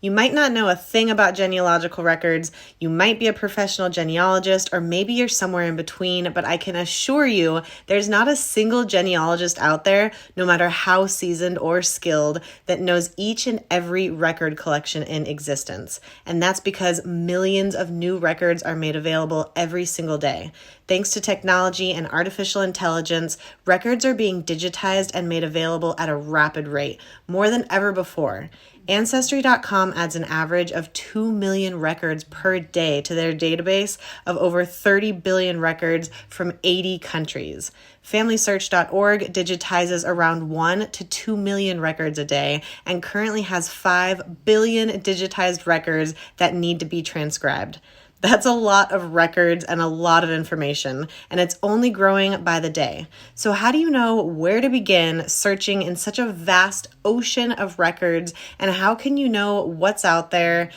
You might not know a thing about genealogical records, you might be a professional genealogist, or maybe you're somewhere in between, but I can assure you there's not a single genealogist out there, no matter how seasoned or skilled, that knows each and every record collection in existence. And that's because millions of new records are made available every single day. Thanks to technology and artificial intelligence, records are being digitized and made available at a rapid rate, more than ever before. Ancestry.com adds an average of 2 million records per day to their database of over 30 billion records from 80 countries. FamilySearch.org digitizes around 1 to 2 million records a day and currently has 5 billion digitized records that need to be transcribed. That's a lot of records and a lot of information, and it's only growing by the day. So how do you know where to begin searching in such a vast ocean of records, and how can you know what's out there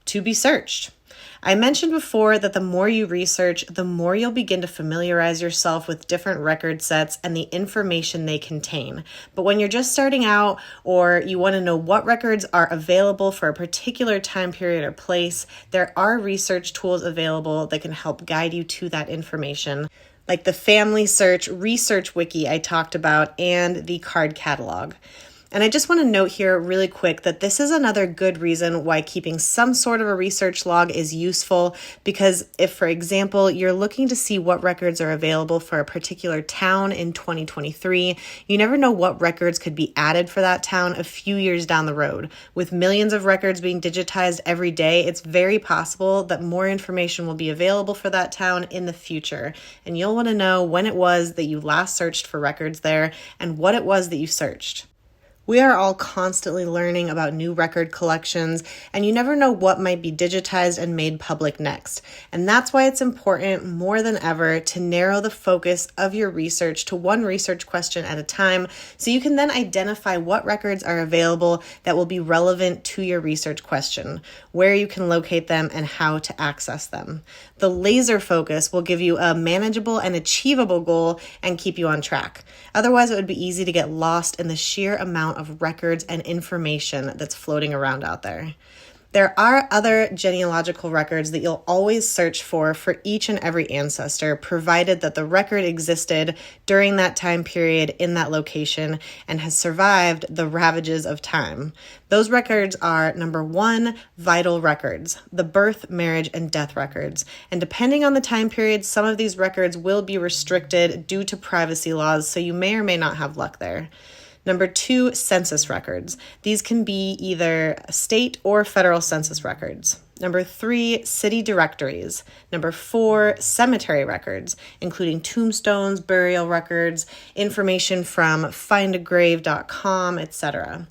to be searched? I mentioned before that the more you research, the more you'll begin to familiarize yourself with different record sets and the information they contain. But when you're just starting out, or you want to know what records are available for a particular time period or place, there are research tools available that can help guide you to that information, like the FamilySearch Research Wiki I talked about and the card catalog. And I just want to note here really quick that this is another good reason why keeping some sort of a research log is useful, because if, for example, you're looking to see what records are available for a particular town in 2023, you never know what records could be added for that town a few years down the road. With millions of records being digitized every day, it's very possible that more information will be available for that town in the future. And you'll want to know when it was that you last searched for records there and what it was that you searched. We are all constantly learning about new record collections, and you never know what might be digitized and made public next. And that's why it's important more than ever to narrow the focus of your research to one research question at a time, so you can then identify what records are available that will be relevant to your research question, where you can locate them, and how to access them. The laser focus will give you a manageable and achievable goal and keep you on track. Otherwise, it would be easy to get lost in the sheer amount of records and information that's floating around out there. There are other genealogical records that you'll always search for each and every ancestor, provided that the record existed during that time period in that location and has survived the ravages of time. Those records are, number one, vital records, the birth, marriage, and death records. And depending on the time period, some of these records will be restricted due to privacy laws, so you may or may not have luck there. Number two, census records. These can be either state or federal census records. Number three, city directories. Number four, cemetery records, including tombstones, burial records, information from findagrave.com, etc.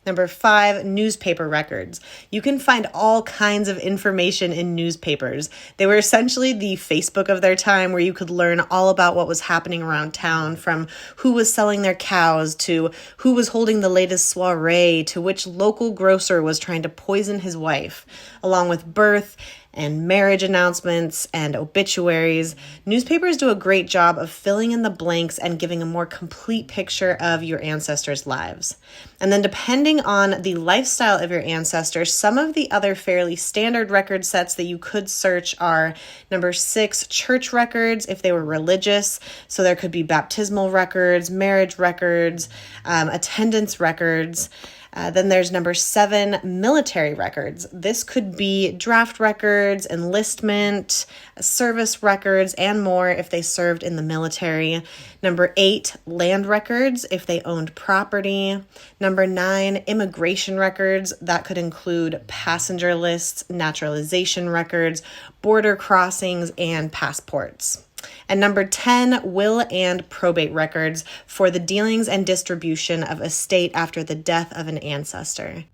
Number five, newspaper records. You can find all kinds of information in newspapers. They were essentially the Facebook of their time, where you could learn all about what was happening around town, from who was selling their cows to who was holding the latest soiree to which local grocer was trying to poison his wife, along with birth and marriage announcements and obituaries. Newspapers do a great job of filling in the blanks and giving a more complete picture of your ancestors' lives. And then depending on the lifestyle of your ancestors, some of the other fairly standard record sets that you could search are number six, church records, if they were religious. So there could be baptismal records, marriage records, attendance records. Then there's number seven, military records. This could be draft records, enlistment, service records, and more if they served in the military. Number eight, land records if they owned property. Number nine, immigration records. That could include passenger lists, naturalization records, border crossings, and passports. And number 10, will and probate records for the dealings and distribution of estate after the death of an ancestor.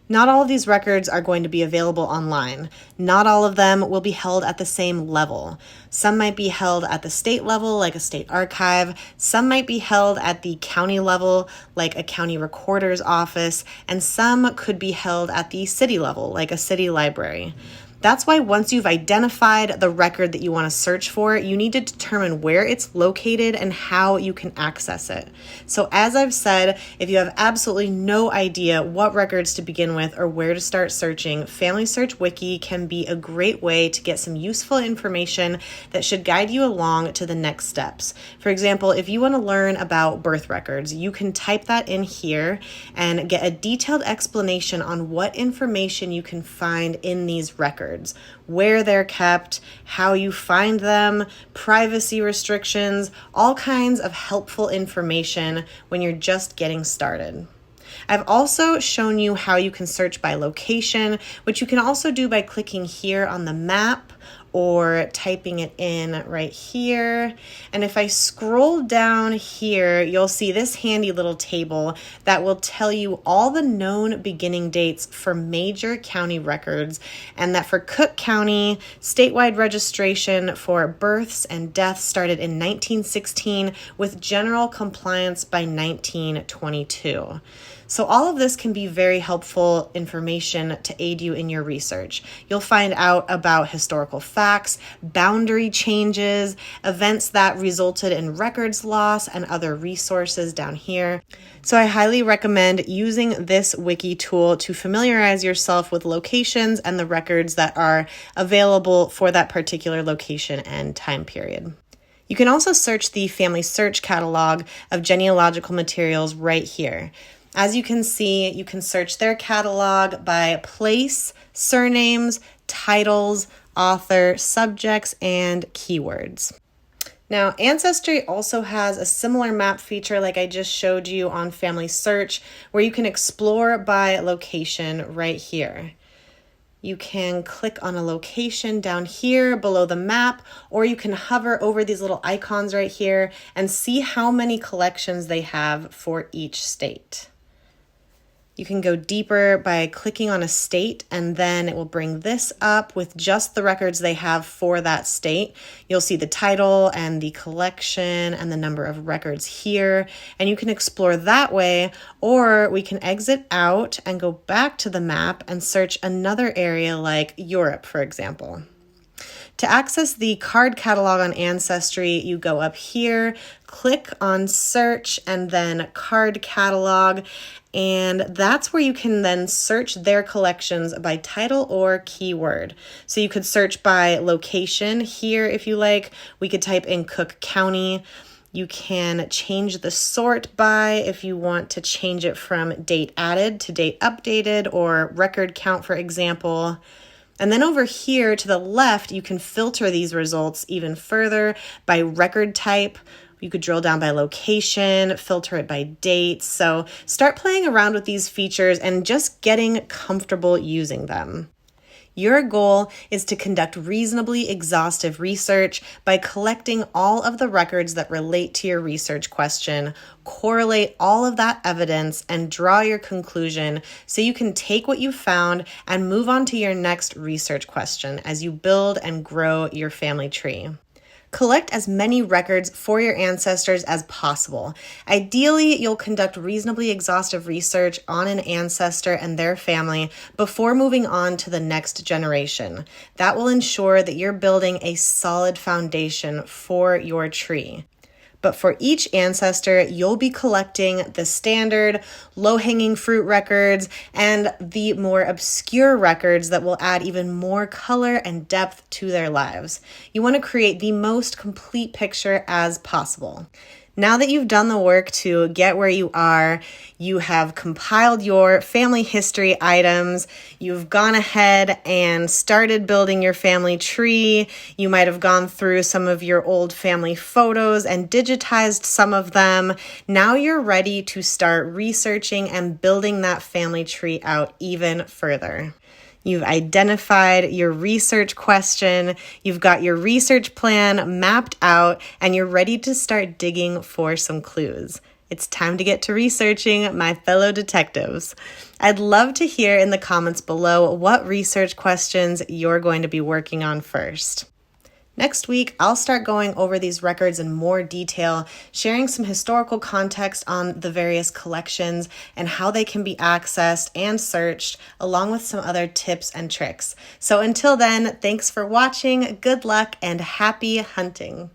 Not all of these records are going to be available online. Not all of them will be held at the same level. Some might be held at the state level, like a state archive. Some might be held at the county level, like a county recorder's office. And some could be held at the city level, like a city library. That's why once you've identified the record that you want to search for, you need to determine where it's located and how you can access it. So as I've said, if you have absolutely no idea what records to begin with or where to start searching, FamilySearch Wiki can be a great way to get some useful information that should guide you along to the next steps. For example, if you want to learn about birth records, you can type that in here and get a detailed explanation on what information you can find in these records, where they're kept, how you find them, privacy restrictions, all kinds of helpful information when you're just getting started. I've also shown you how you can search by location, which you can also do by clicking here on the map or typing it in right here. And if I scroll down here, you'll see this handy little table that will tell you all the known beginning dates for major county records, and that for Cook County, statewide registration for births and deaths started in 1916 with general compliance by 1922. So all of this can be very helpful information to aid you in your research. You'll find out about historical facts, boundary changes, events that resulted in records loss, and other resources down here. So I highly recommend using this wiki tool to familiarize yourself with locations and the records that are available for that particular location and time period. You can also search the FamilySearch catalog of genealogical materials right here. As you can see, you can search their catalog by place, surnames, titles, author, subjects, and keywords. Now, Ancestry also has a similar map feature like I just showed you on FamilySearch, where you can explore by location right here. You can click on a location down here below the map, or you can hover over these little icons right here and see how many collections they have for each state. You can go deeper by clicking on a state, and then it will bring this up with just the records they have for that state. You'll see the title and the collection and the number of records here, and you can explore that way, or we can exit out and go back to the map and search another area like Europe, for example. To access the card catalog on Ancestry, you go up here, click on search, and then card catalog, and that's where you can then search their collections by title or keyword. So you could search by location here if you like. We could type in Cook County. You can change the sort by if you want to change it from date added to date updated or record count, for example. And then over here to the left, you can filter these results even further by record type. You could drill down by location, filter it by date. So start playing around with these features and just getting comfortable using them. Your goal is to conduct reasonably exhaustive research by collecting all of the records that relate to your research question, correlate all of that evidence, and draw your conclusion so you can take what you found and move on to your next research question as you build and grow your family tree. Collect as many records for your ancestors as possible. Ideally, you'll conduct reasonably exhaustive research on an ancestor and their family before moving on to the next generation. That will ensure that you're building a solid foundation for your tree. But for each ancestor, you'll be collecting the standard low-hanging fruit records and the more obscure records that will add even more color and depth to their lives. You want to create the most complete picture as possible. Now that you've done the work to get where you are, you have compiled your family history items, you've gone ahead and started building your family tree, you might have gone through some of your old family photos and digitized some of them. Now you're ready to start researching and building that family tree out even further. You've identified your research question, you've got your research plan mapped out, and you're ready to start digging for some clues. It's time to get to researching, my fellow detectives. I'd love to hear in the comments below what research questions you're going to be working on first. Next week, I'll start going over these records in more detail, sharing some historical context on the various collections and how they can be accessed and searched, along with some other tips and tricks. So until then, thanks for watching, good luck, and happy hunting.